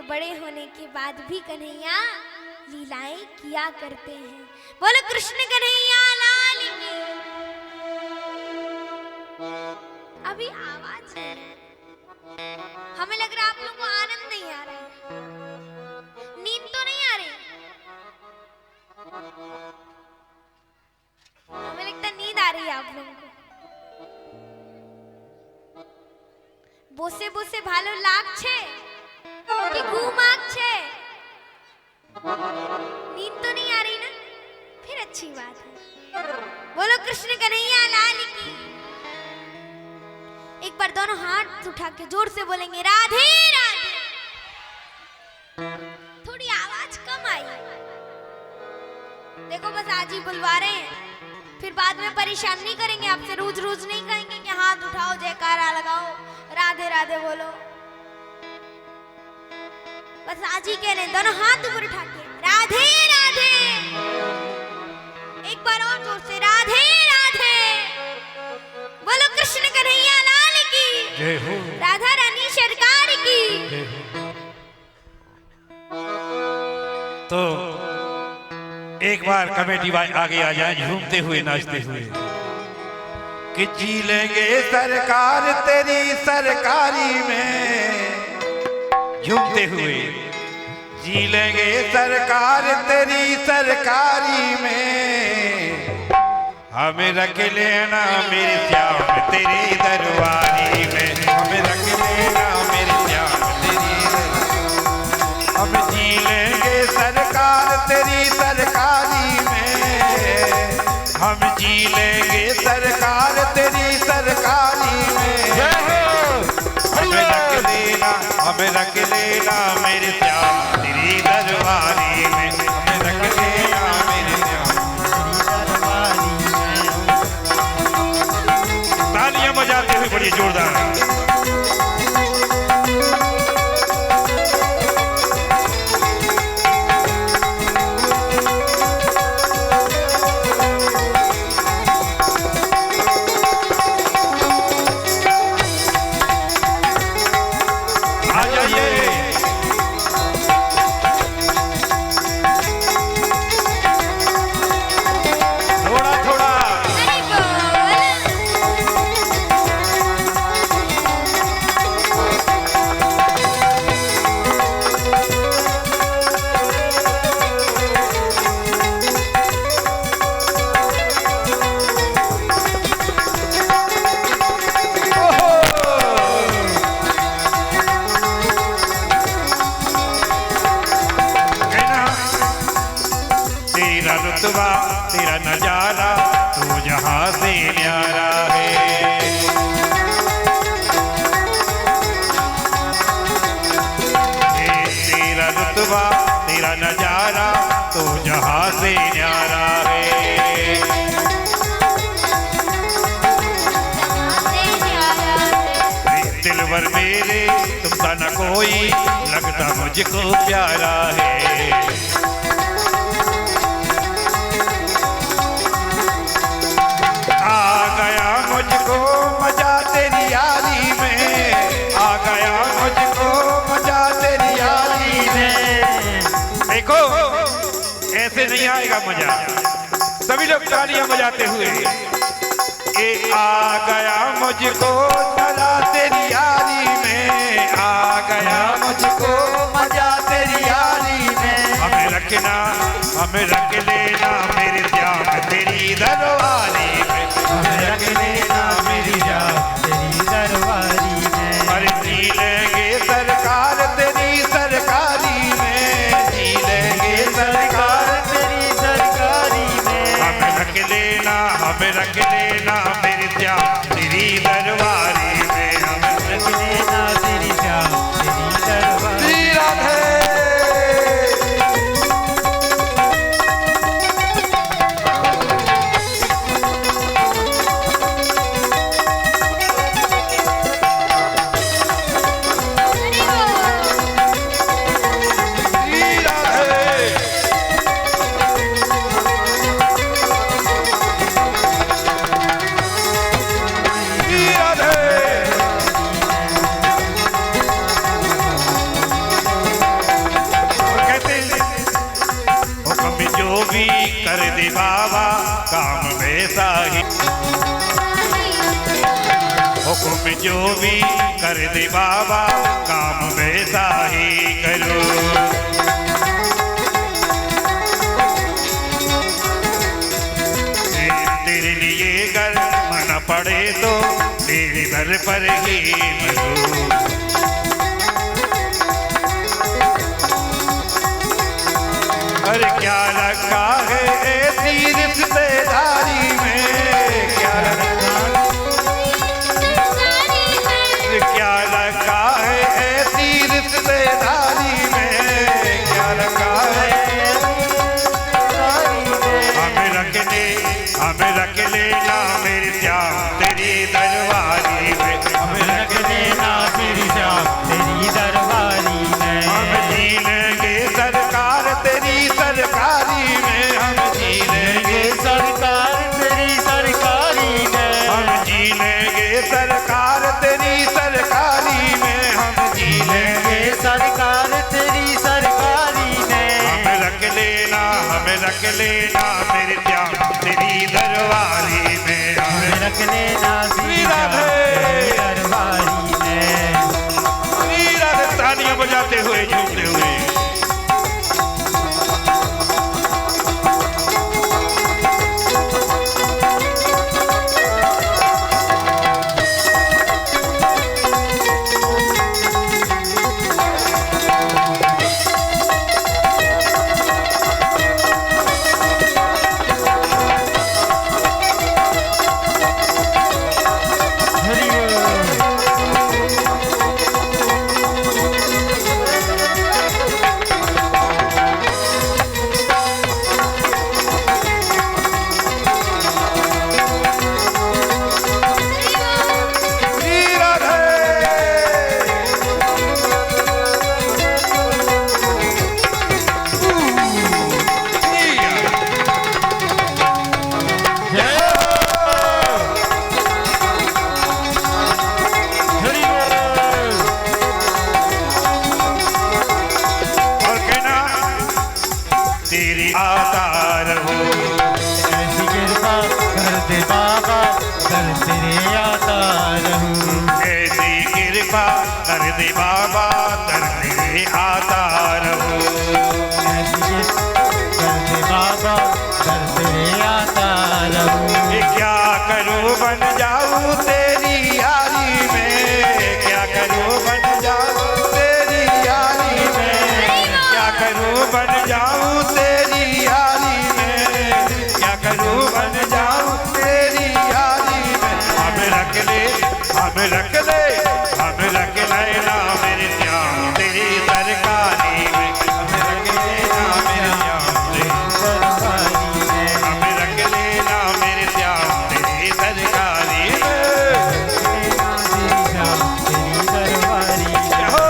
बड़े होने के बाद भी कन्हैया लीलाएं किया करते हैं। बोलो कृष्ण कन्हैया लाल की। अभी आवाज हमें लग रहा है आप लोगों को आनंद नहीं आ रहा है, नींद तो नहीं आ रही। हमें लगता है नींद आ रही है आप लोगों को। बोसे बोसे भालो लागছে कि घूम आगছে, नींद तो नहीं आ रही ना, फिर अच्छी बात है। बोलो कृष्ण कन्हैया लाल की। एक बार दोनों हाथ उठा के जोर से बोलेंगे राधे राधे। थोड़ी आवाज कम आई, देखो बस आज ही बुलवा रहे हैं, फिर बाद में परेशान नहीं करेंगे आपसे, रोज रोज नहीं कहेंगे कि हाथ उठाओ जयकारा लगाओ राधे राधे बोलो। बस आज ही कह रहे हैं, दोनों हाथ ऊपर उठा के राधे राधे। एक बार और जोर से राधे राधे। बोलो कृष्ण कन्हैया लाल की जय हो, राधा रानी सरकार की। तो एक बार कमेटी भाई आगे आ जाए झूमते हुए नाचते हुए कि जी लेंगे सरकार तेरी सरकारी में, झूमते हुए जी लेंगे सरकार तेरी सरकारी में, हमें रख लेना मेरे श्याम तेरी दरबारी में, हमें रख लेना मेरे श्याम तेरी दरबारी। हम जी लेंगे सरकार तेरी सरकारी में, हम जी लेंगे सरकार तेरी सरकारी में, हमें रख लेना मेरे श्याम तेरी दरबारी में, हमें रख लेना मेरे श्याम दरबारी में। तालियां बजाते हुए बड़ी जोरदार। तेरा नजारा तो जहां से न्यारा है, तेरा रुतबा तेरा नजारा तो जहां से न्यारा है। दिलवर मेरे तुमसा न कोई लगता मुझको प्यारा है, मुझको मजा तेरी यारी में, आ गया मुझको मजा तेरी यारी में। देखो ऐसे नहीं आएगा मजा, सभी लोग तालियां बजाते हुए ए आ गया मुझको मजा तेरी यारी में, आ गया मुझको मजा तेरी यारी में। हमें रख लेना मेरे श्याम तेरी दरबारी में, हमें रख लेना मेरी श्याम तेरी दरबारी में। अरे जी लेंगे सरकार तेरी सरकारी में, जी लेंगे सरकार तेरी सरकारी में। हमें रख लेना मेरी श्याम तेरी दरबारी में, हमें रख लेना तेरी श्याम तेरी दरबारी। हुक्म जो भी कर दे बाबा काम वैसा ही करो। तेरे लिए अगर मना पड़े तो तेरे दर पर ही मरो। अरे क्या रखा है ऐसी रिश्तेदारी में, क्या रखा है ऐसी रिश्तेदारी में, क्या रखा है हमें रख लेना मेरी श्याम तेरी दरबारी में, हमें रख लेना मेरी श्याम तेरी दरबारी में। हम जी लेंगे सरकार तेरी सरकारी में, हम जी लेंगे सरकार तेरी सरकारी में। हम जी लेंगे सरकार तेरी सरकारी में, हम जी लेंगे सरकार तेरी सरकारी में। हमें रख लेना मेरी श्याम तेरी दरबारी में, हमें रख लेना श्री राधे दरबारी में। श्री राधे तालियां बजाते हुए झूमते हुए। तेरी आता रहो ऐसी कृपा कर दे बाबा कर तेरे आता रहूं। ऐसी कृपा कर दे बाबा कर तेरे आता रहो। ऐसी कर दे बाबा कर तेरे आता रहूं। ये क्या करूं बन जाऊं तेरी यारी में, क्या करूं बन जाऊं तेरी यारी में, क्या करूं बन जाऊं तेरी यारी में, क्या करूं बन जाऊं तेरी यारी में। हमें रख ले हमें रख ले हमें रख लेना मेरे श्याम तेरी सरकारी में, हमें रख लेना मेरे श्याम तेरी सरकारी में। हमें रख लेना मेरे श्याम तेरी सरकारी में। तेरी श्याम तेरी दरबारी में। हो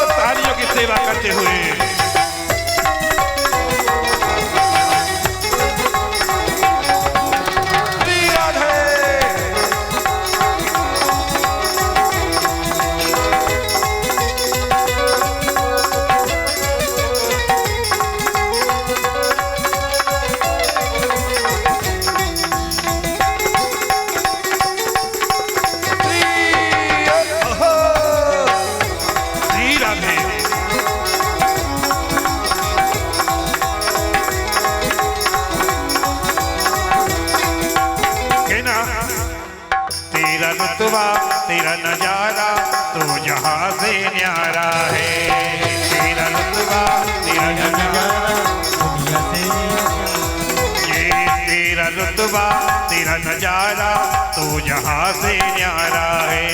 तालियों की सेवा करते हुए श्री राधे। ओहो, श्री राधे। कहना तेरा रुतबा तेरा नजारा तो जहाँ से न्यारा है। तेरा रुतबा तेरा नजारा दुनिया से ये तेरा रुतबा तेरा नजारा तो जहाँ से न्यारा है।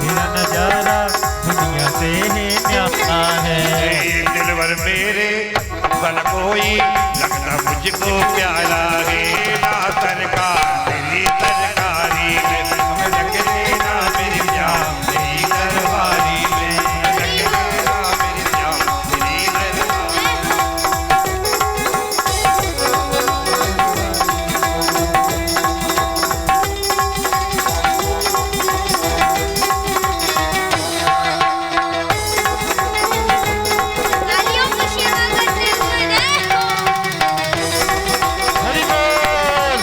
तेरा नजारा दुनिया से न्यारा है। ये दिलवर मेरे बल कोई लगता मुझको प्यारा है। ना सरकार तेरी सरकारी में, हमें रख लेना मेरी श्याम तेरी दरबारी में, रख लेना मेरी श्याम तेरी दरबारी में। तालियों की सेवा करते हुए जय हो। हरि बोल।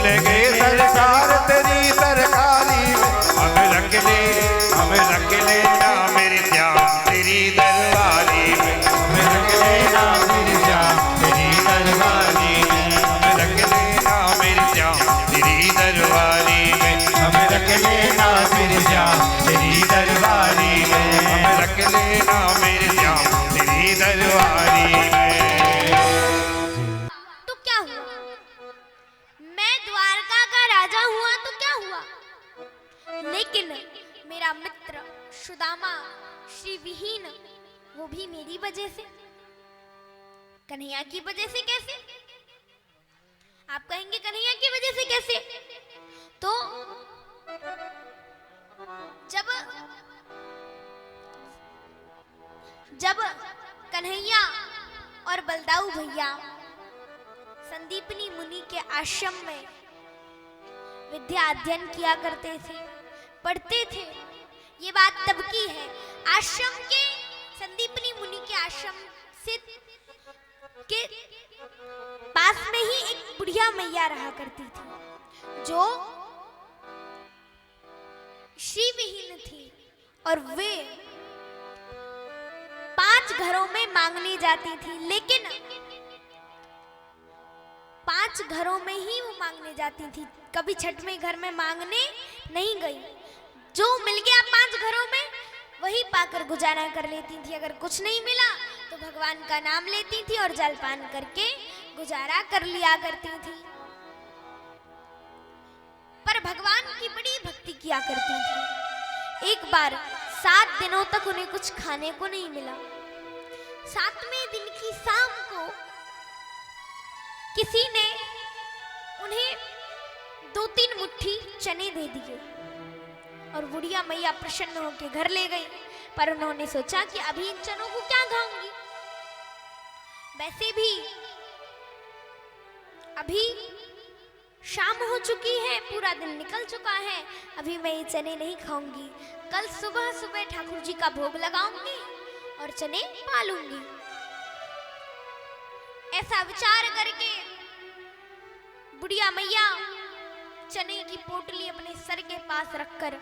लेंगे सरकार तेरी सरकारी में, हम रंग लेना मेरे श्याम तेरी दरबारी में, हम रंग लेना मेरे श्याम तेरी दरबारी में, हम रंग लेना मेरे श्याम तेरी दरबारी में, हम रंग लेना मेरे श्याम तेरी दरबारी में, हम रंग लेना मेरे श्याम तेरी दरबारी में। तो क्या हुआ? मैं द्वारका का राजा हुआ तो क्या हुआ? लेकिन मेरा मित्र सुदामा श्री विहीन, वो भी मेरी वजह से, कन्हैया की वजह से कैसे? आप कहेंगे कन्हैया की वजह से कैसे? तो जब कन्हैया और बलदाऊ भैया संदीपनी मुनि के आश्रम में विद्या अध्ययन किया करते थे, पढ़ते थे। ये बात तब की है, आश्रम के संदीपनी मुनि के आश्रम से के पास में ही एक बुढ़िया मैया रहा करती थी जो श्री विहीन थी, और वे 5 घरों में मांगने जाती थी, लेकिन 5 घरों में ही वो मांगने जाती थी, कभी छठवें घर में मांगने नहीं गई। जो मिल गया 5 घरों में वही पाकर गुजारा कर लेती थी। अगर कुछ नहीं मिला तो भगवान का नाम लेती थी और जलपान करके गुजारा कर लिया करती थी। पर भगवान की बड़ी भक्ति किया करती थी। एक बार 7 दिनों तक उन्हें कुछ खाने को नहीं मिला। 7वें दिन की शाम को किसी ने उन्हें 2-3 मुट्ठी चने दे दिए और बुढ़िया मैया प्रसन्न होकर घर ले गई। पर उन्होंने सोचा कि अभी इन चनों को क्या खाऊंगी, वैसे भी अभी शाम हो चुकी है, पूरा दिन निकल चुका है, अभी मैं ये चने नहीं खाऊंगी, कल सुबह सुबह ठाकुर जी का भोग लगाऊंगी और चने पालूंगी। ऐसा विचार करके बुढ़िया मैया चने की पोटली अपने सर के पास रखकर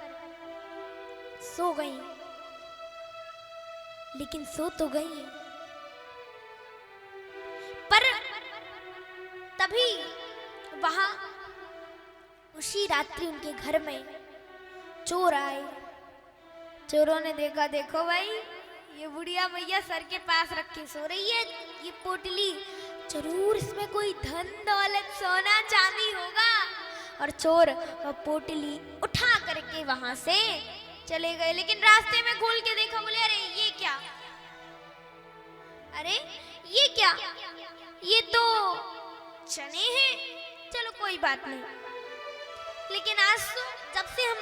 सो गई। लेकिन सो तो गई, पर तभी वहां उसी रात्रि उनके घर में चोर आए। चोरों ने देखा, देखो भाई ये बुढ़िया मैया सर के पास रख के सो रही है, ये पोटली जरूर इसमें कोई धन दौलत सोना चांदी होगा। और चोर वो पोटली उठा करके वहां से चले गए। लेकिन रास्ते में खोल के देखा, बोले अरे ये क्या, अरे ये क्या, ये तो चने हैं, चलो कोई बात नहीं। लेकिन आज तो जब से हम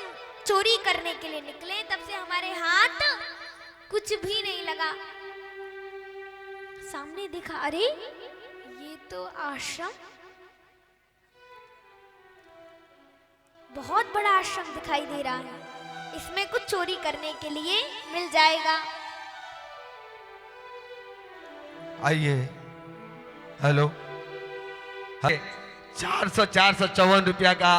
चोरी करने के लिए निकले तब से हमारे हाथ कुछ भी नहीं लगा। सामने देखा, अरे ये तो आश्रम, बहुत बड़ा आश्रम दिखाई दे रहा है, इसमें कुछ चोरी करने के लिए मिल जाएगा। आइए, हेलो, 454 रुपया का।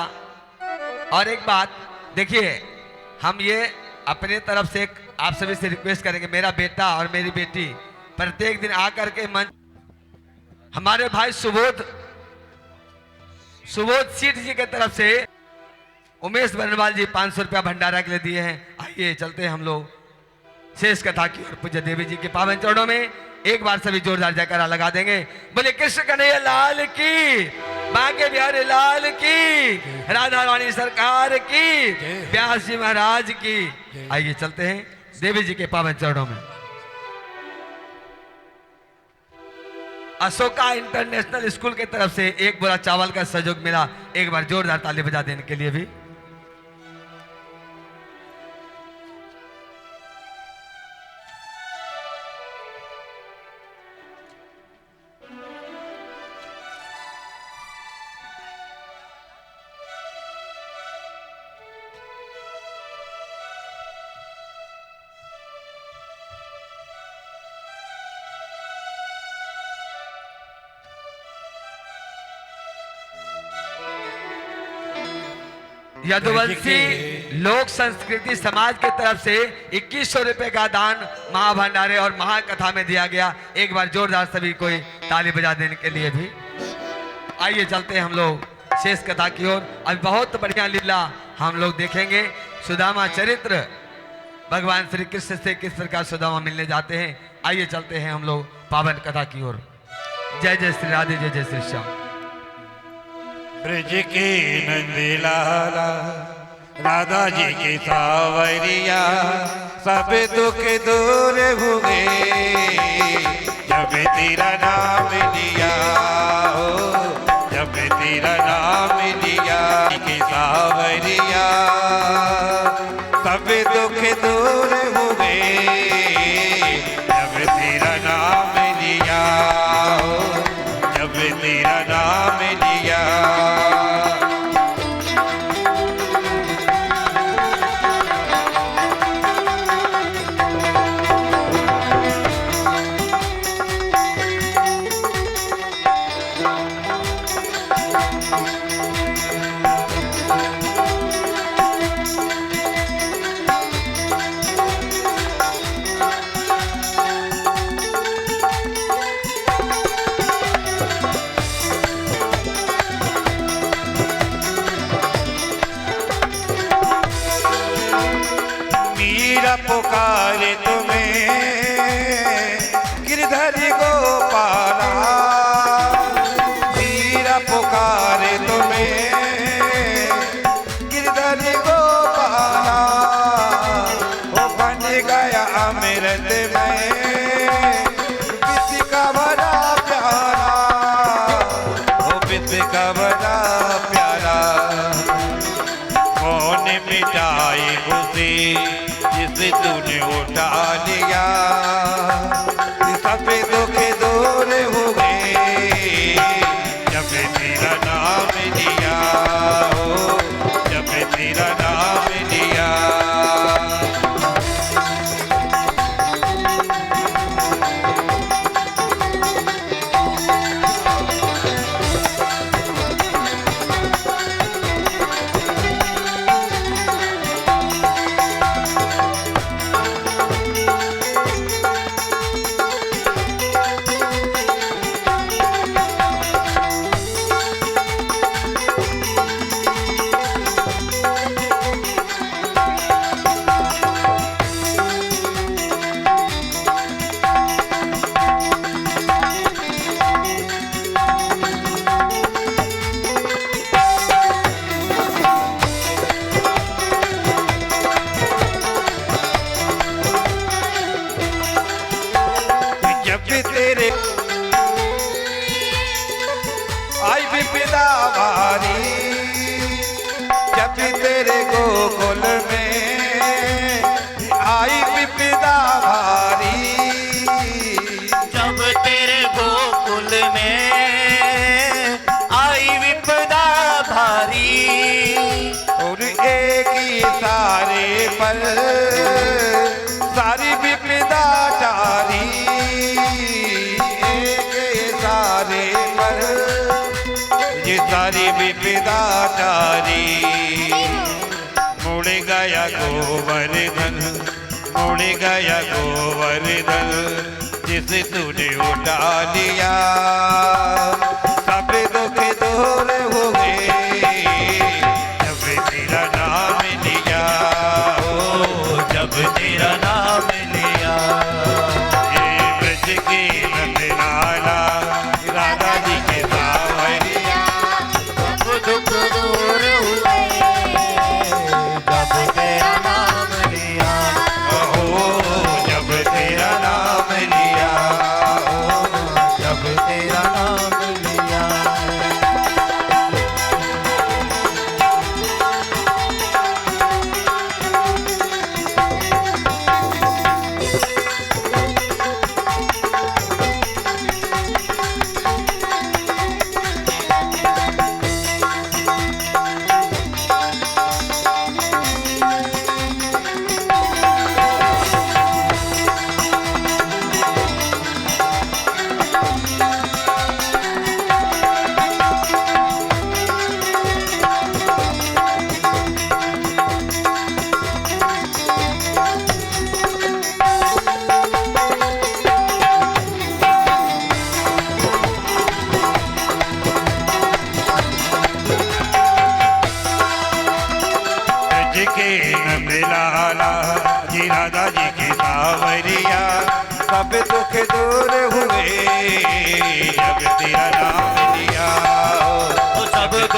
और एक बात देखिए, हम ये अपने तरफ से आप सभी से रिक्वेस्ट करेंगे, मेरा बेटा और मेरी बेटी प्रत्येक दिन आकर के मंच, हमारे भाई सुबोध सीठ जी के तरफ से उमेश बरनवाल जी 500 रुपया भंडारा के लिए दिए हैं। आइए चलते हैं हम लोग शेष कथा की और पूज्य देवी जी के पावन चरणों में एक बार सभी जोरदार जयकारा लगा देंगे। बोले कृष्ण कन्हैया लाल की, बांके बिहारी लाल की, राधा रानी सरकार की, व्यास जी महाराज की। आइए चलते हैं देवी जी के पावन चरणों में। अशोका इंटरनेशनल स्कूल के तरफ से एक बोरा चावल का सहयोग मिला, एक बार जोरदार ताली बजा देने के लिए भी। यदुवंशी लोक संस्कृति समाज की तरफ से 2100 रुपए का दान महाभंडारे और महाकथा में दिया गया। एक बार जोरदार सभी कोई ताली बजा देने के लिए भी। आइए चलते हैं हम लोग शेष कथा की ओर। अब बहुत बढ़िया लीला हम लोग देखेंगे। सुदामा चरित्र भगवान श्री कृष्ण से किस प्रकार सुदामा मिलने जाते हैं। आइए चलते हैं हम लोग पावन कथा की ओर। जय जय श्री राधे, जय जय श्री श्याम। ब्रज के नंदलाला राधा जी की सावरिया सब दुख दूर हुए जब तेरा नाम लिया हो, जब तेरा नाम लिया की सावरिया सब दुख दूर हुए जब तेरा नाम लिया हो, जब तेरा नाम लिया। पुकारे तुम्हें गिरधर गोपाला, मीरा पुकारे तुम्हें गिरधर गोपाला, वो बन गया अमृत में विष का बड़ा प्यारा, वो विष का बड़ा प्यारा। कौन मिटाई खुशी जिसे तूने उठा लिया, सब दुख दूर हो गए जब तेरा नाम लिया हो, जब तेरा नाम लिया। तेरे आई विपदा भारी, जब तेरे गोकुल में आई विपदा भारी, जब तेरे गोकुल में आई विपदा भारी, और एक ही सारे पर सारी विपदा टारी, ये सारी विपदा टारी। मुड़ गया गोवर्धन, मुड़ गया गोवर्धन, जिसे तूने उठा लिया सब दुख दूर हो गए जब तेरा नाम लिया हो, जब तेरा नाम लिया। ये ब्रज के नंदलाला राधा जी के सावरिया दुख दूर हुए जब तेरा नाम लिया, हो, जब तेरा नाम लिया हो, जब तेरा नाम लिया।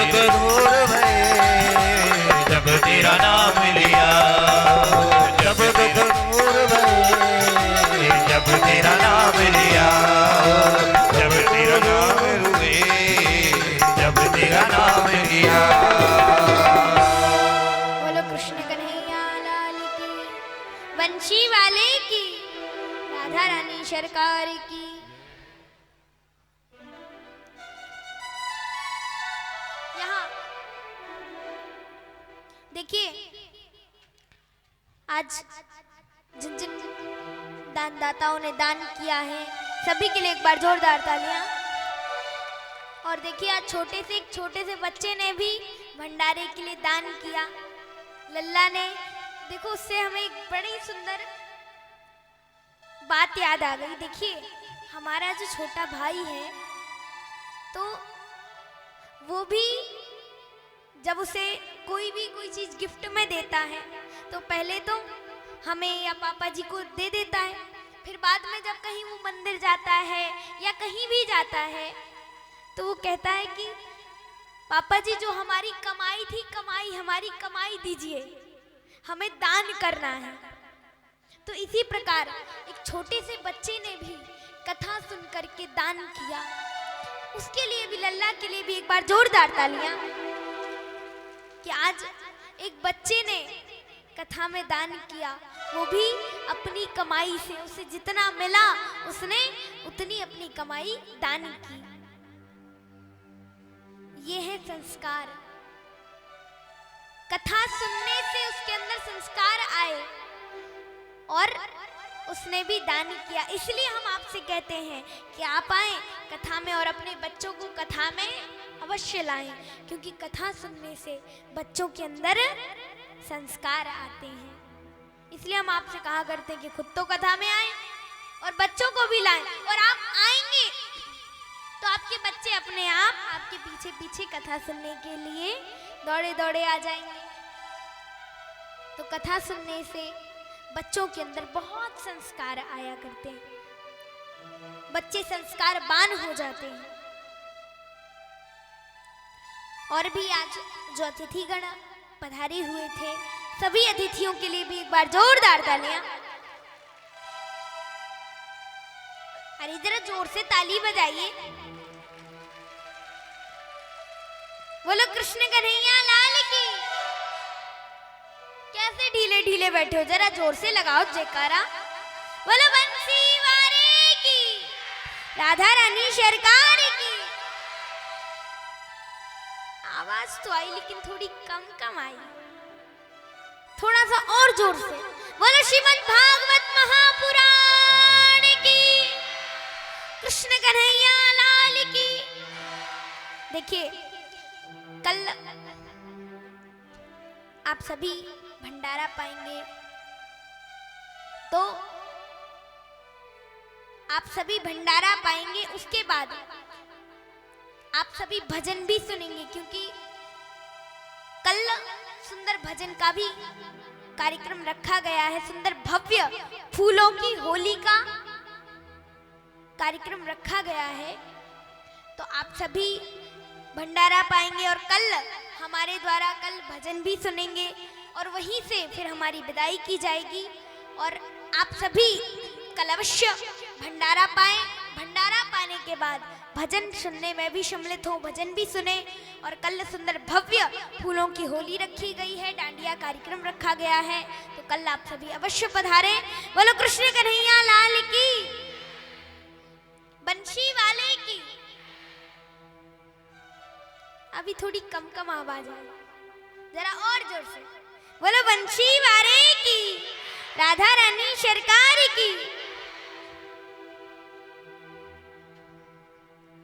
दुख दूर भये जब तेरा नाम लिया, जब दुख दूर भये जब तेरा नाम लिया, जब तेरा नाम हुए जब तेरा नाम लिया। बोलो कृष्ण कन्हैया लाल की, बंशी वाले की, राधा रानी सरकार की। यहाँ देखिए, आज जिन जिन दानदाताओं ने दान किया है सभी के लिए एक बार जोरदार तालियां। और देखिए, आज एक छोटे से बच्चे ने भी भंडारे के लिए दान किया। लल्ला ने, देखो उससे हमें एक बड़ी सुंदर बात याद आ गई। देखिए, हमारा जो छोटा भाई है तो वो भी जब उसे कोई चीज गिफ्ट में देता है तो पहले तो हमें या पापा जी को दे देता है, फिर बाद में जब कहीं वो मंदिर जाता है या कहीं भी जाता है तो वो कहता है कि पापा जी जो हमारी कमाई थी, हमारी कमाई दीजिए, हमें दान करना है। तो इसी प्रकार एक छोटे से बच्चे ने भी कथा सुन करके दान किया। उसके लिए भी, लल्ला के लिए भी एक बार जोरदार तालियां कि आज एक बच्चे ने कथा में दान किया, वो भी अपनी कमाई से, उसे जितना मिला उसने उतनी अपनी कमाई दान की। ये है संस्कार। कथा सुनने से उसके अंदर संस्कार आए और उसने भी दान किया। इसलिए हम आपसे कहते हैं कि आप आए कथा में और अपने बच्चों को कथा में अवश्य लाएं, क्योंकि कथा सुनने से बच्चों के अंदर संस्कार आते हैं। इसलिए हम आपसे कहा करते हैं कि खुद तो कथा में आए और बच्चों को भी लाएं। और आप आएंगे तो आपके बच्चे अपने आप आपके पीछे पीछे कथा सुनने के लिए दौड़े दौड़े आ जाएंगे। तो कथा सुनने से बच्चों के अंदर बहुत संस्कार आया करते हैं, बच्चे संस्कारवान हो जाते हैं। और भी आज जो अतिथिगण पधारे हुए थे, सभी अतिथियों के लिए भी एक बार जोरदार तालियां। अरे जरा जोर से ताली बजाइए। बोलो कृष्ण कन्हैया लाल की। कैसे ढीले ढीले बैठे हो, जरा जोर से लगाओ जयकारा। बोलो बंसी वारे की, राधा रानी सरकार की। आवाज तो आई लेकिन थोड़ी कम आई, थोड़ा सा और जोर से। बोलो श्रीमद् भागवत महापुराण की, कृष्ण कन्हैया लाल की। देखिए, कल आप सभी भंडारा पाएंगे तो आप सभी भंडारा पाएंगे, उसके बाद आप सभी भजन भी सुनेंगे, क्योंकि कल सुंदर भजन का भी कार्यक्रम रखा गया है। सुंदर भव्य फूलों की होली का कार्यक्रम रखा गया है। तो आप सभी भंडारा पाएंगे और कल हमारे द्वारा कल भजन भी सुनेंगे और वहीं से फिर हमारी विदाई की जाएगी। और आप सभी कल अवश्य भंडारा पाएं। भंडारा पाने के बाद भजन सुनने में भी सम्मिलित हो, भजन भी सुने। और कल सुंदर भव्य फूलों की होली रखी गई है, डांडिया कार्यक्रम रखा गया है। तो कल आप सभी अवश्य पधारें। बोलो कृष्ण कन्हैया लाल की, बंशी वाले की। अभी थोड़ी कम आवाज आई, जरा और जोर से। बोलो बंशी वाले की, राधा रानी सरकार की।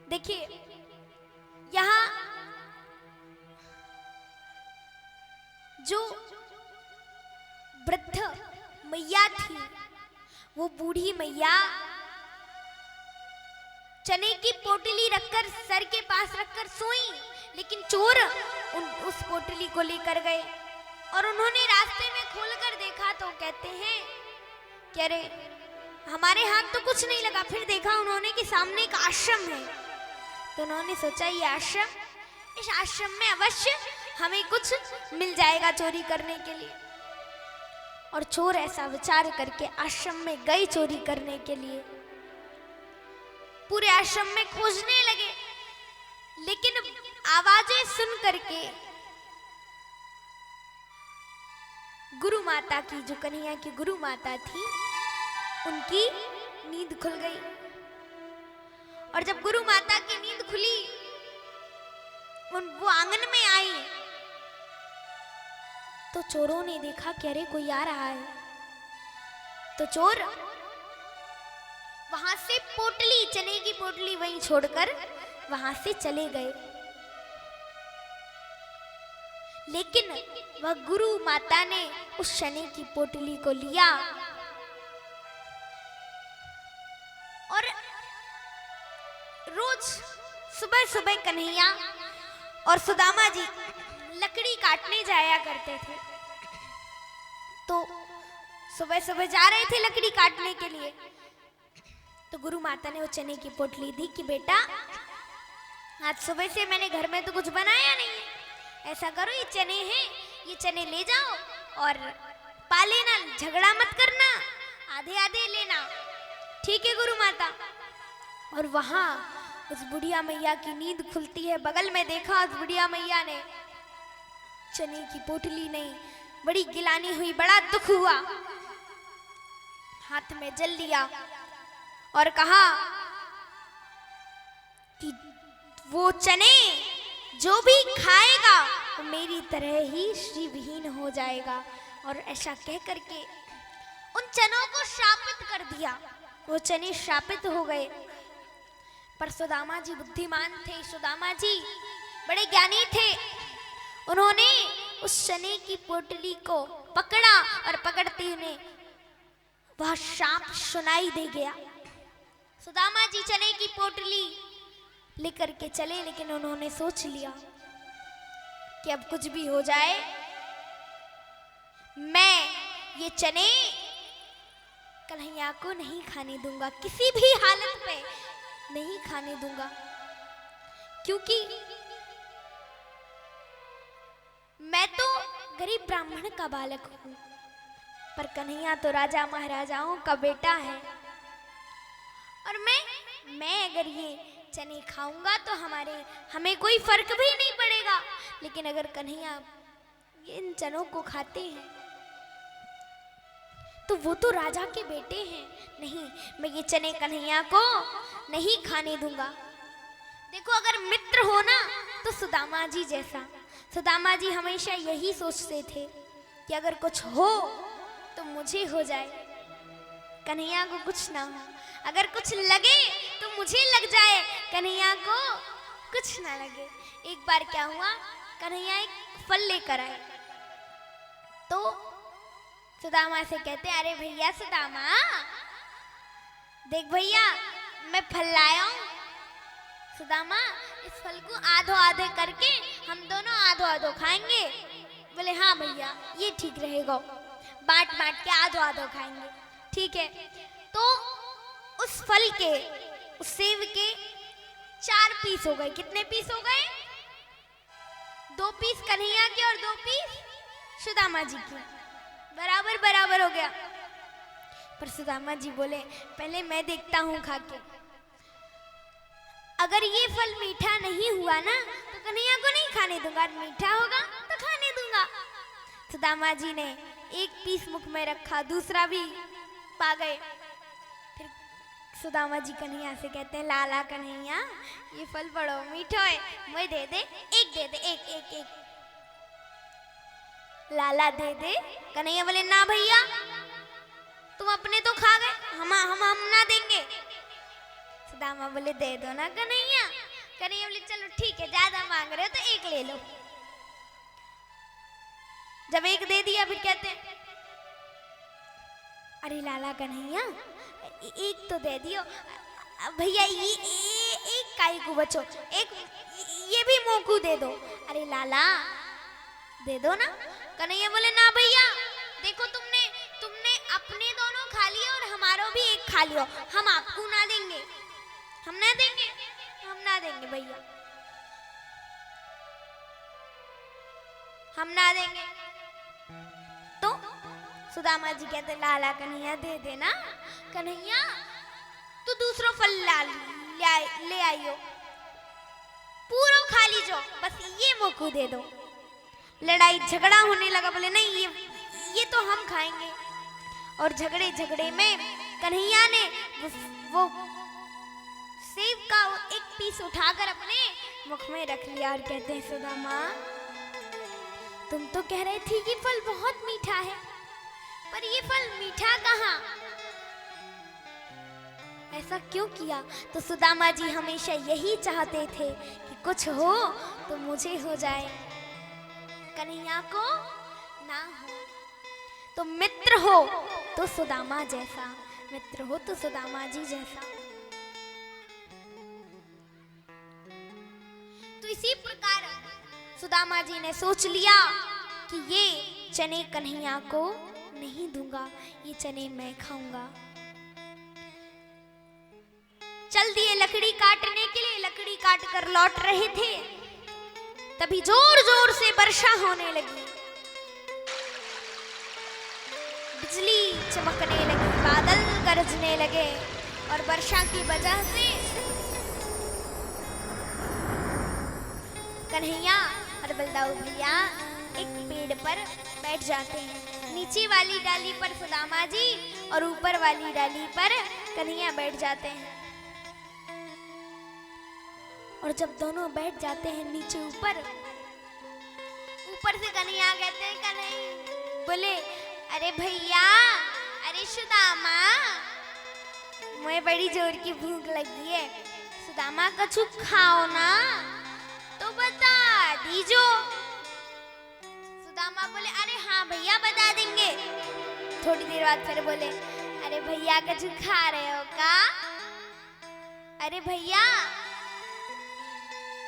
देखिए, यहाँ जो वृद्ध मैया थी, वो बूढ़ी मैया चने की पोटली रखकर सर के पास रखकर सोई, लेकिन चोर उस पोटली को लेकर गए और उन्होंने रास्ते में खोलकर देखा तो कहते हैं कि अरे हमारे हाथ तो कुछ नहीं लगा। फिर देखा उन्होंने कि सामने एक आश्रम है, तो उन्होंने सोचा ये आश्रम, इस आश्रम में अवश्य हमें कुछ मिल जाएगा चोरी करने के लिए। और चोर ऐसा विचार करके आश्रम में गए चोरी करने के लिए। पूरे आश्रम में खोजने लगे, लेकिन आवाजें सुन करके गुरु माता की, जो कन्हैया की गुरु माता थी, उनकी नींद खुल गई। और जब गुरु माता की नींद खुली, वो आंगन में आई तो चोरों ने देखा कि अरे कोई आ रहा है। तो चोर वहां से पोटली, चने की पोटली वहीं छोड़कर वहां से चले गए। लेकिन वह गुरु माता ने उस चने की पोटली को लिया और रोज सुबह सुबह कन्हैया और सुदामा जी लकड़ी काटने जाया करते थे। तो सुबह सुबह जा रहे थे लकड़ी काटने के लिए, तो गुरु माता ने वो चने की पोटली दी कि बेटा, आज सुबह से मैंने घर में तो कुछ बनाया नहीं है, ऐसा करो ये चने हैं, ये चने ले जाओ और पा लेना, झगड़ा मत करना, आधे आधे लेना। ठीक है गुरु माता। और वहां उस बुढ़िया मैया की नींद खुलती है। बगल में देखा, उस बुढ़िया मैया ने चने की पोटली नहीं, बड़ी गिलानी हुई, बड़ा दुख हुआ, हाथ में जल लिया और कहा कि वो चने जो भी खाएगा वो मेरी तरह ही श्रीविहीन हो जाएगा। और ऐसा कह करके उन चनों को श्रापित कर दिया। वो चने श्रापित हो गए। पर सुदामा जी बुद्धिमान थे, सुदामा जी बड़े ज्ञानी थे। उन्होंने उस चने की पोटली को पकड़ा और पकड़ते उन्हें वह श्राप सुनाई दे गया। सुदामा जी चने की पोटली लेकर के चले, लेकिन उन्होंने सोच लिया कि अब कुछ भी हो जाए, मैं ये चने कन्हैया को नहीं खाने दूंगा, किसी भी हालत में नहीं खाने दूंगा। क्योंकि मैं तो गरीब ब्राह्मण का बालक हूं, पर कन्हैया तो राजा महाराजाओं का बेटा है। और मैं अगर ये चने खाऊंगा तो हमें कोई फर्क भी नहीं पड़ेगा। लेकिन अगर कन्हैया इन चनों को खाते हैं तो वो तो राजा के बेटे हैं। नहीं, मैं ये चने कन्हैया को नहीं खाने दूंगा। देखो, अगर मित्र हो ना तो सुदामा जी जैसा। सुदामा जी हमेशा यही सोचते थे कि अगर कुछ हो तो मुझे हो जाए, कन्हैया को कुछ ना हो। अगर कुछ लगे तो मुझे लग जाए, कन्हैया को कुछ ना लगे। एक बार क्या हुआ, कन्हैया एक फल लेकर आए तो सुदामा से कहते, अरे भैया सुदामा, देख भैया मैं फल लाया हूं। सुदामा, इस फल को आधो आधे करके हम दोनों आधो आधो खाएंगे। बोले हाँ भैया, ये ठीक रहेगा, बांट बांट के आधो आधो खाएंगे। ठीक है। तो उस फल के, उस सेब के 4 पीस हो गए। कितने पीस हो गए? 2 पीस कन्हैया के और 2 पीस सुदामा जी के, बराबर बराबर हो गया। पर सुदामा जी बोले, पहले मैं देखता हूं खा के, अगर ये फल मीठा नहीं हुआ ना तो कन्हैया को नहीं खाने दूंगा, मीठा होगा तो खाने दूंगा। सुदामा जी ने 1 पीस मुख में रखा, दूसरा भी पा गए। फिर सुदामा जी कन्हैया से कहते हैं, लाला कन्हैया, ये फल बड़ो मीठा है, मुझे दे दे, एक दे दे, एक। लाला दे दे। कन्हैया बोले, ना भैया, तुम अपने तो खा गए, हम ना देंगे। सुदामा बोले, दे दो ना कन्हैया। कन्हैया बोले, चलो ठीक है, ज्यादा मांग रहे हो तो 1 ले लो। जब 1 दे दिया, फिर कहते हैं, अरे लाला कन्हैया, 1 तो दे दियो भैया, ये 1 काई को बचो, 1 ये भी मोकू दे दो। अरे लाला दे दो ना। कन्हैया बोले, ना भैया, देखो तुमने अपने दोनों खा लिए और हमारो भी 1 खा लियो, हम आपको ना देंगे, हम ना देंगे भैया। हम ना देंगे। तो सुदामा जी कहते लाला कन्हैया दे देना। कन्हैया तू दूसरो फल ले आइयो, पूरा खा लीजो, बस ये मोको दे दो। लड़ाई झगड़ा होने लगा, बोले नहीं ये तो हम खाएंगे। और झगड़े में कन्हैया ने वो सेब का एक पीस उठाकर अपने मुख में रख लिया और कहते हैं सुदामा तुम तो कह रहे थे कि फल बहुत मीठा है, पर ये फल मीठा कहाँ? ऐसा क्यों किया? तो सुदामा जी हमेशा यही चाहते थे कि कुछ हो तो मुझे हो जाए, कन्हैया को ना हो। तो मित्र हो तो सुदामा जैसा, मित्र हो तो सुदामा जी जैसा। तो इसी प्रकार सुदामा जी ने सोच लिया कि ये चने कन्हैया को नहीं दूंगा, ये चने मैं खाऊंगा। चल दिए लकड़ी काटने के लिए। लकड़ी काट कर लौट रहे थे, तभी जोर जोर से वर्षा होने लगी, बिजली चमकने लगी, बादल गरजने लगे और वर्षा की वजह से कन्हैया और बलदाऊ भैया एक पेड़ पर बैठ जाते हैं। नीचे वाली डाली पर सुदामा जी और ऊपर वाली डाली पर कन्हैया बैठ जाते हैं। और जब दोनों बैठ जाते हैं नीचे ऊपर से कन्हैया कहते हैं कन्हैया बोले अरे भैया, अरे सुदामा मुझे बड़ी जोर की भूख लगी है, सुदामा कछु खाओ ना तो बता दीजो। सुदामा बोले अरे हाँ भैया बता देंगे। थोड़ी देर बाद फिर बोले अरे भैया कछु खा रहे हो का? अरे भैया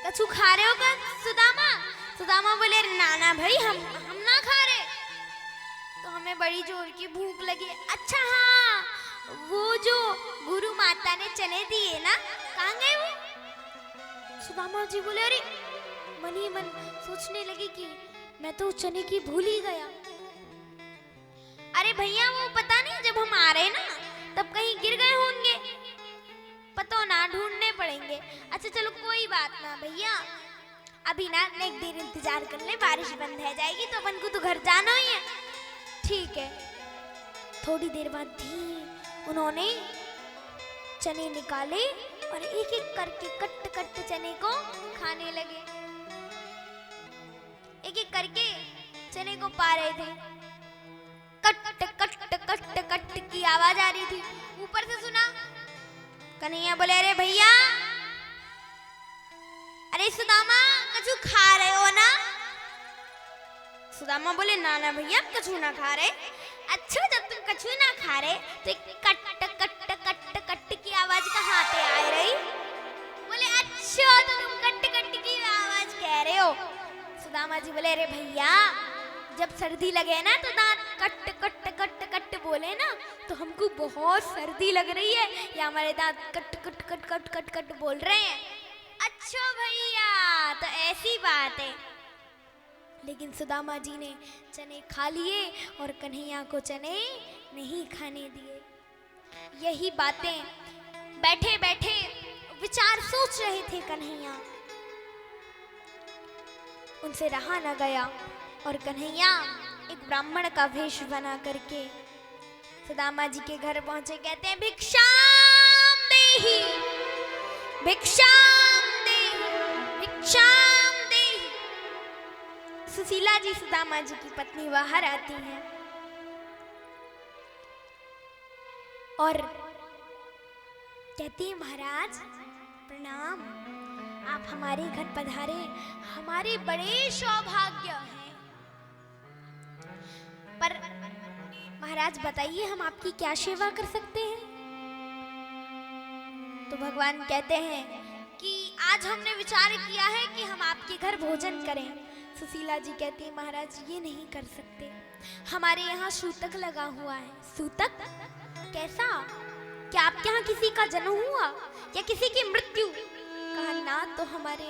कछु खा रहे हो का सुदामा? सुदामा बोले नाना भाई हम ना खा रहे, तो हमें बड़ी जोर की भूख लगी। अच्छा हाँ, वो जो गुरु माता ने चने दिए ना, कहाँ गए वो? सुदामा जी बोले अरे मन ही मन सोचने लगी कि मैं तो चने की भूल ही गया। अरे भैया वो पता नहीं जब हम आ रहे ना तब कहीं गिर गए होंगे, पता ना ढूंढने पड़ेंगे। अच्छा चलो कोई बात ना भैया, अभी ना एक देर इंतजार कर ले, बारिश बंद हो जाएगी तो अपन को तो घर जाना ही है। ठीक है। थोड़ी देर बाद उन्होंने चने निकाले और एक एक करके कट कट चने को खाने लगे। एक एक करके चने को पा रहे थे। कट कट कट कट की आवाज आ रही थी। ऊपर से सुना, कन्हैया बोले अरे भैया, अरे सुदामा कछु खा रहे हो ना? सुदामा बोले ना ना भैया कछु ना खा रहे। अच्छा जब तुम कछु ना खा रहे तो एक कट कट कट कट की आवाज कहाँ पे आ रही? बोले अच्छा तो तुम कट कट की आवाज कह रहे हो। सुदामा जी बोले अरे भैया जब सर्दी लगे ना तो दांत कट कट कट कट बोले ना तो हमको बहुत सर्दी लग रही है, या हमारे दांत cut cut cut cut cut cut बोल रहे हैं। अच्छा भैया तो ऐसी बात है। लेकिन सुदामा जी ने चने खा लिए और कन्हैया को चने नहीं खाने दिए। यही बातें बैठे बैठे विचार सोच रहे थे कन्हैया, उनसे रहा न गया और कन्हैया एक ब्राह्मण का वेश बना करके सुदामा जी के घर पहुंचे। कहते हैं भिक्षाम देहि, भिक्षाम देहि, भिक्षाम देहि। सुशीला जी सुदामा जी की पत्नी बाहर आती हैं और कहती है महाराज प्रणाम, आप हमारे घर पधारे, हमारे बड़े सौभाग्य हैं। पर महाराज बताइए हम आपकी क्या सेवा कर सकते हैं? तो भगवान कहते हैं कि आज हमने विचार किया है कि हम आपके घर भोजन करें। सुशीला जी कहती है महाराज ये नहीं कर सकते, हमारे यहाँ सूतक लगा हुआ है। सूतक कैसा? क्या आपके यहाँ किसी का जन्म हुआ या किसी की मृत्यु? कहा ना, तो हमारे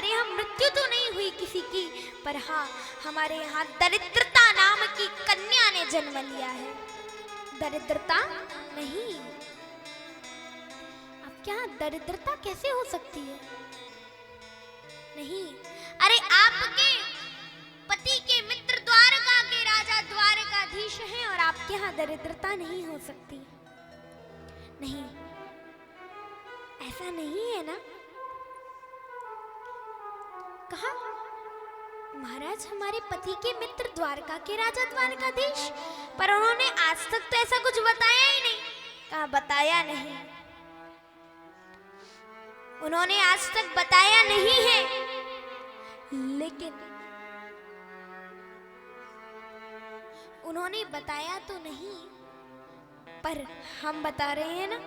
यहाँ मृत्यु तो नहीं हुई किसी की, पर हाँ, हमारे यहाँ दरिद्रता नाम की कन्या ने जन्म लिया है। दरिद्रता नहीं। अब क्या दरिद्रता कैसे हो सकती है? नहीं, अरे आपके पति के मित्र द्वारका के राजा द्वारकाधीश हैं और आपके यहाँ दरिद्रता नहीं हो सकती। नहीं, ऐसा नहीं है ना। कहा महाराज हमारे पति के मित्र द्वारका के राजा द्वारकाधीश, पर उन्होंने आज तक तो ऐसा कुछ बताया ही नहीं। कहा बताया नहीं, उन्होंने आज तक बताया नहीं है, लेकिन उन्होंने बताया तो नहीं, पर हम बता रहे हैं ना।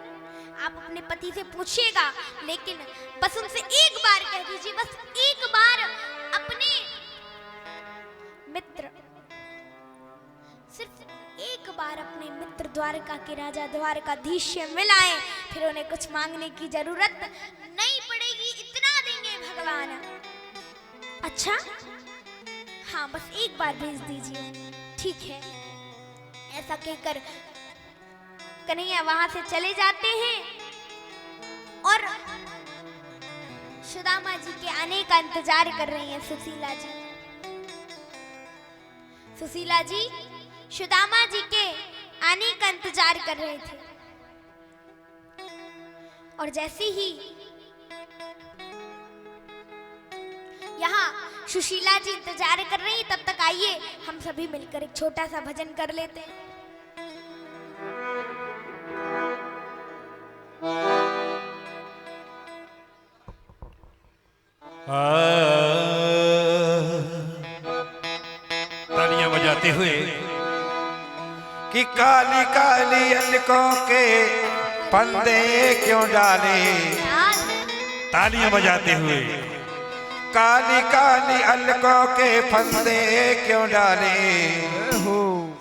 आप अपने पति से पूछिएगा, लेकिन बस उनसे एक बार कह दीजिए, बस एक बार अपने मित्र, सिर्फ एक बार अपने मित्र द्वारका के राजा द्वारकाधीश से मिलाएं, फिर उन्हें कुछ मांगने की जरूरत नहीं पड़ेगी, इतना देंगे भगवान। अच्छा हाँ, बस एक बार भेज दीजिए। ठीक है, ऐसा कहकर कन्हैया वहां से चले जाते हैं और सुदामा जी के आने का इंतजार कर रही हैं सुशीला जी। सुशीला जी सुदामा जी के आने का इंतजार कर रहे थे, और जैसे ही यहाँ सुशीला जी इंतजार कर रही, तब तक आइए हम सभी मिलकर एक छोटा सा भजन कर लेते हैं। तालियां बजाते हुए कि काली काली अलकों के फंदे क्यों डाले। तालियां बजाते हुए काली काली अलकों के फंदे क्यों डाले।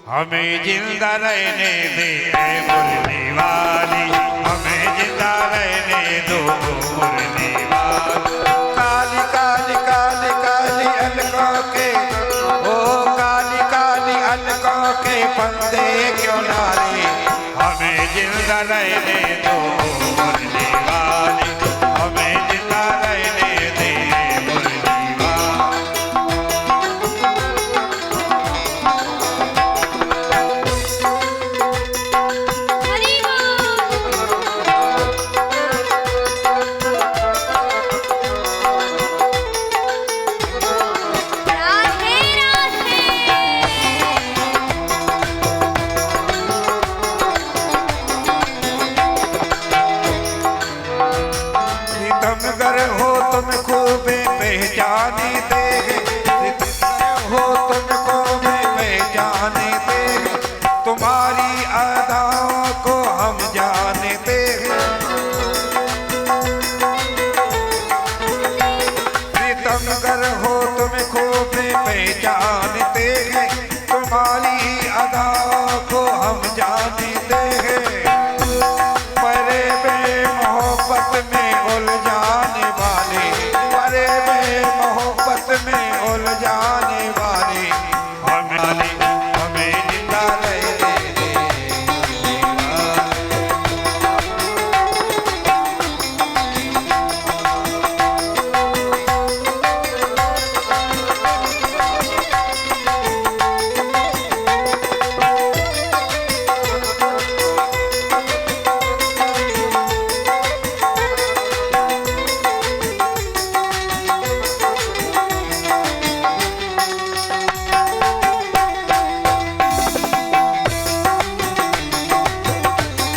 हमें जिंदा रहने दे ऐ मुरली वाली, हमें जिंदा रहने दो मुरली वाली। काली काली काली काली अलकों के, ओ काली काली अलकों के फंदे क्यों डाले। हमें जिंदा रहने दो मुरली वाली, हमें जिंदा रहने दे मुरली वाली। हरि बोल। राधे राधे। सितमगर हो तुम खूबे पहचाने दे, सितमगर हो तुमको मैं पहचाने दे, तुम्हारी अदाओं को हम जानते हैं। सितमगर हो तुम खूबे पहचानते हैं, तुम्हारी अदाओं को हम जानते हैं। परे में मोहब्बत में उलझाने वाले, परे में मोहब्बत में उलझाने वाले, हमें जिंदा रहने दे।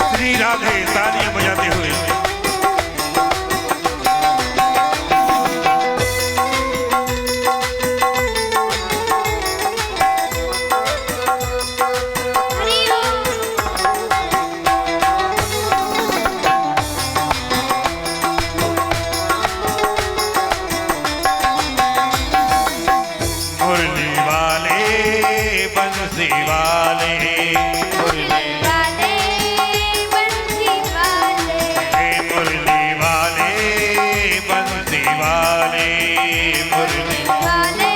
श्री राधे। तालियां बजाते हुए हरि मुरली वाले बंसी वाले, मुरली वाले बंसी वाले, मुरली वाले बंसी वाले, मुरली वाले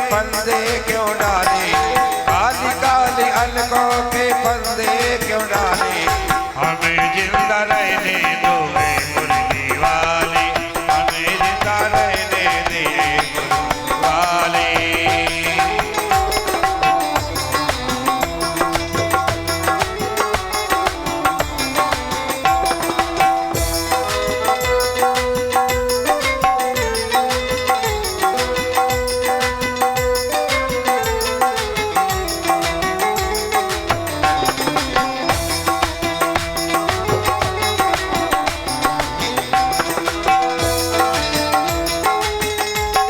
फंदे क्यों डाले, काली काली अलकों के फंदे क्यों डाले। हमें जिंदा रहने दो ए मुरली वाली, हमें जिंदा रहने दे मुरली वाली।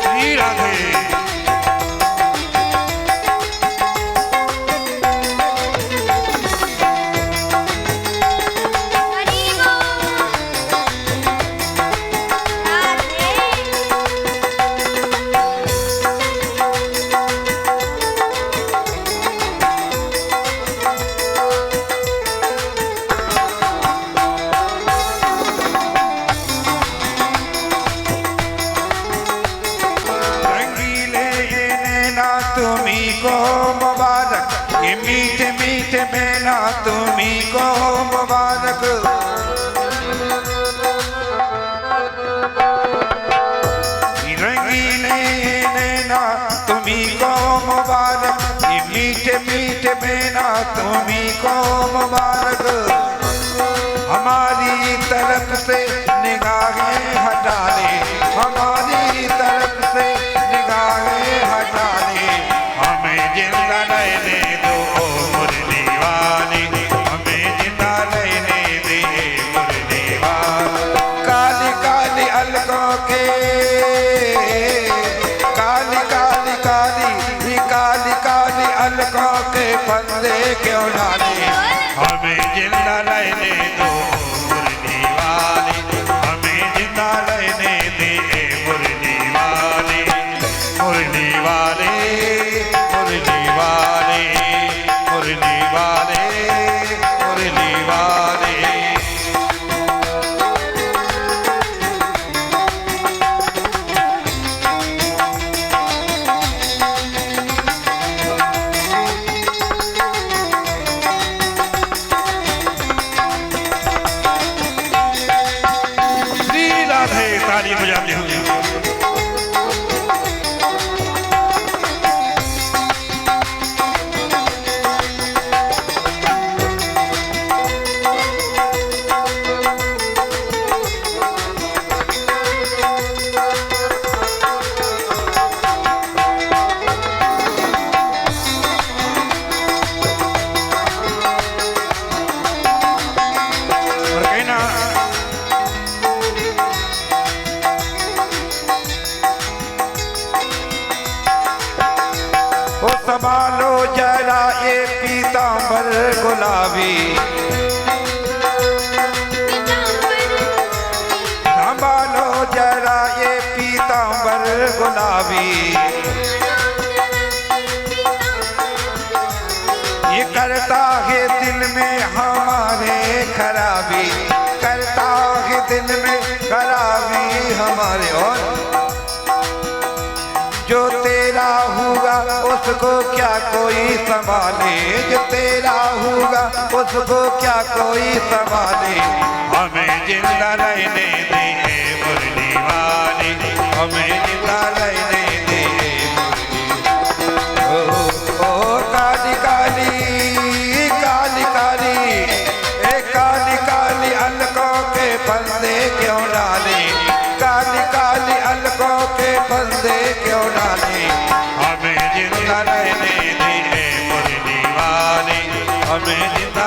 श्री राधे। हरि बोल। राधे। रंगीले ये नैना तुम्ही को मुबारक, ये मीठे मीठे मैना तुम्ही को मुबारक। रंगीले ये नैना तुम्ही को मुबारक, ये मीठे मीठे मैना तुम्ही को मुबारक। हमारी तरफ से निगाहें हटा ले, हमारी तरफ से निगाहें हटा ले। हमें जिंदा रहने दो ओ मुरली वाली, हमें जिंदा रहने दे मुरली वाली। काली काली अलकों के, काली काली काली काली काली अलकों के फंदे क्यों डाले। हमें जिंदा रहने दो मुरली वाली, हमें जिंदा रहने दे मुरली वाली। मुरली वाले, मुरली वाले, मुरली वाले, मुरली वाले। श्री राधे। ताली बजाते हुए और कहना, ओ संभालो जरा ये पीतांबर गुलाबी, संभालो जरा ये पीतांबर गुलाबी। ये करता है दिल में हमारे खराबी, करता है दिल में खराबी हमारे। और जो तेरा होगा उसको क्या कोई संभाले, जो तेरा होगा उसको क्या कोई संभाले। हमें जिंदा रहने दे मुरली वाली, हमें जिंदा रहने दे मुरली। ओ काली काली काली काली, ए काली काली अलकों के फंदे क्यों डाले, काली काली अलकों के फंदे क्यों डाले। हमें जिंदा रहने दे मुरली वाली, हमें जिंदा